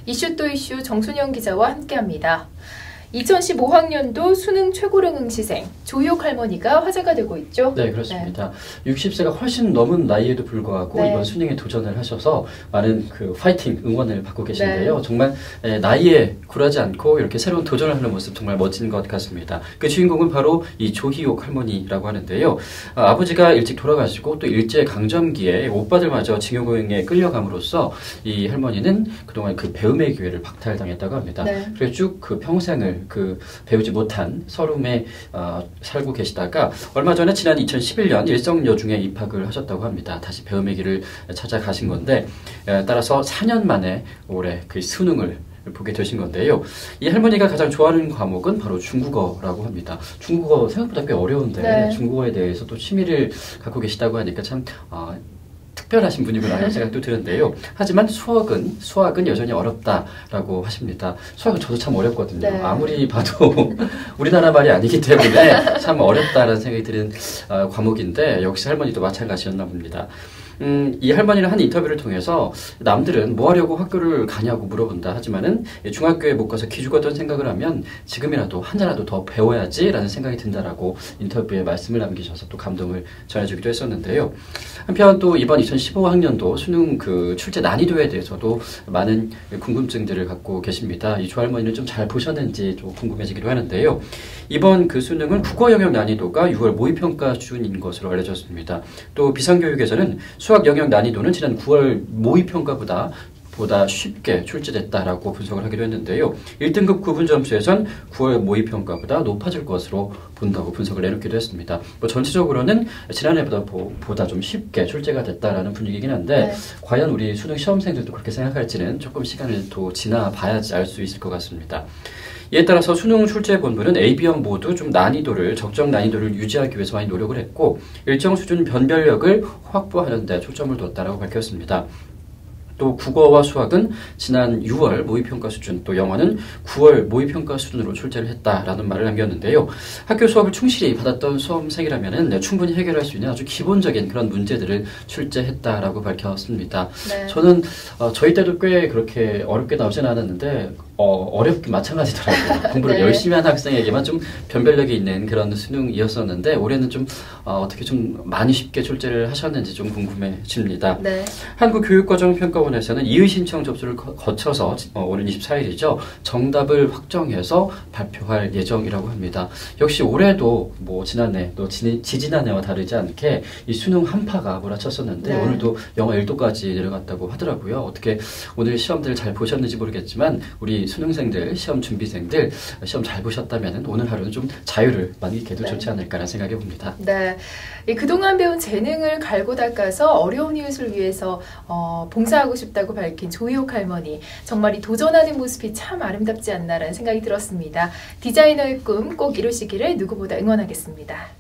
이슈 또 이슈 정순영 기자와 함께합니다. 2015학년도 수능 최고령 응시생 조희옥 할머니가 화제가 되고 있죠. 네, 그렇습니다. 네. 60세가 훨씬 넘은 나이에도 불구하고 이번 수능에 도전을 하셔서 많은 파이팅 응원을 받고 계신데요. 정말 나이에 굴하지 않고 이렇게 새로운 도전을 하는 모습 정말 멋진 것 같습니다. 그 주인공은 바로 이 조희옥 할머니라고 하는데요. 아버지가 일찍 돌아가시고 또 일제 강점기에 오빠들마저 징용에 끌려감으로써 이 할머니는 그동안 그 배움의 기회를 박탈당했다고 합니다. 그래서 쭉 평생을 배우지 못한 서름에 살고 계시다가 얼마 전에 지난 2011년 일성여중에 입학을 하셨다고 합니다. 다시 배움의 길을 찾아가신 건데 따라서 4년 만에 올해 그 수능을 보게 되신 건데요. 이 할머니가 가장 좋아하는 과목은 바로 중국어라고 합니다. 중국어 생각보다 꽤 어려운데 중국어에 대해서 또 취미를 갖고 계시다고 하니까 참 특별하신 분이구나 하는 생각도 드는데요. 하지만 수학은 여전히 어렵다라고 하십니다. 수학은 저도 참 어렵거든요. 아무리 봐도 우리나라 말이 아니기 때문에 참 어렵다라는 생각이 드는 과목인데 역시 할머니도 마찬가지였나 봅니다. 이 할머니는 한 인터뷰를 통해서 남들은 뭐 하려고 학교를 가냐고 물어본다 하지만은 중학교에 못 가서 기죽었던 생각을 하면 지금이라도 한자라도 더 배워야지라는 생각이 든다라고 인터뷰에 말씀을 남기셔서 또 감동을 전해주기도 했었는데요. 한편 또 이번 2015학년도 수능 출제 난이도에 대해서도 많은 궁금증들을 갖고 계십니다. 이 조 할머니는 좀 잘 보셨는지 좀 궁금해지기도 하는데요. 이번 수능은 국어 영역 난이도가 6월 모의평가 수준인 것으로 알려졌습니다. 또 비상교육에서는 수학 영역 난이도는 지난 9월 모의평가보다 쉽게 출제됐다라고 분석을 하기도 했는데요. 1등급 구분 점수에선 9월 모의평가보다 높아질 것으로 본다고 분석을 내놓기도 했습니다. 전체적으로는 지난해보다 좀 쉽게 출제가 됐다라는 분위기긴 한데 과연 우리 수능 시험생들도 그렇게 생각할지는 조금 시간을 더 지나봐야지 알 수 있을 것 같습니다. 이에 따라서 수능 출제 본부는 A, B형 모두 좀 적정 난이도를 유지하기 위해서 많이 노력을 했고 일정 수준 변별력을 확보하는 데 초점을 뒀다라고 밝혔습니다. 또 국어와 수학은 지난 6월 모의평가 수준, 또 영어는 9월 모의평가 수준으로 출제를 했다라는 말을 남겼는데요. 학교 수업을 충실히 받았던 수험생이라면 충분히 해결할 수 있는 아주 기본적인 그런 문제들을 출제했다라고 밝혔습니다. 저는 저희 때도 꽤 그렇게 어렵게 나오진 않았는데 어렵긴 마찬가지더라고요. 공부를 열심히 한 학생에게만 좀 변별력이 있는 그런 수능이었었는데 올해는 좀 어떻게 좀 많이 쉽게 출제를 하셨는지 좀 궁금해집니다. 한국교육과정평가원에서는 이의 신청 접수를 거쳐서 오늘 24일이죠. 정답을 확정해서 발표할 예정이라고 합니다. 역시 올해도 지난해 또 지지난해와 다르지 않게 이 수능 한파가 몰아쳤었는데 오늘도 영하 1도까지 내려갔다고 하더라고요. 어떻게 오늘 시험들 잘 보셨는지 모르겠지만 우리 수능생들, 시험 준비생들 시험 잘 보셨다면 오늘 하루는 좀 자유를 만끽해도 좋지 않을까라는 생각해 봅니다. 그동안 배운 재능을 갈고 닦아서 어려운 이웃을 위해서 봉사하고 싶다고 밝힌 조희옥 할머니. 정말 이 도전하는 모습이 참 아름답지 않나라는 생각이 들었습니다. 디자이너의 꿈 꼭 이루시기를 누구보다 응원하겠습니다.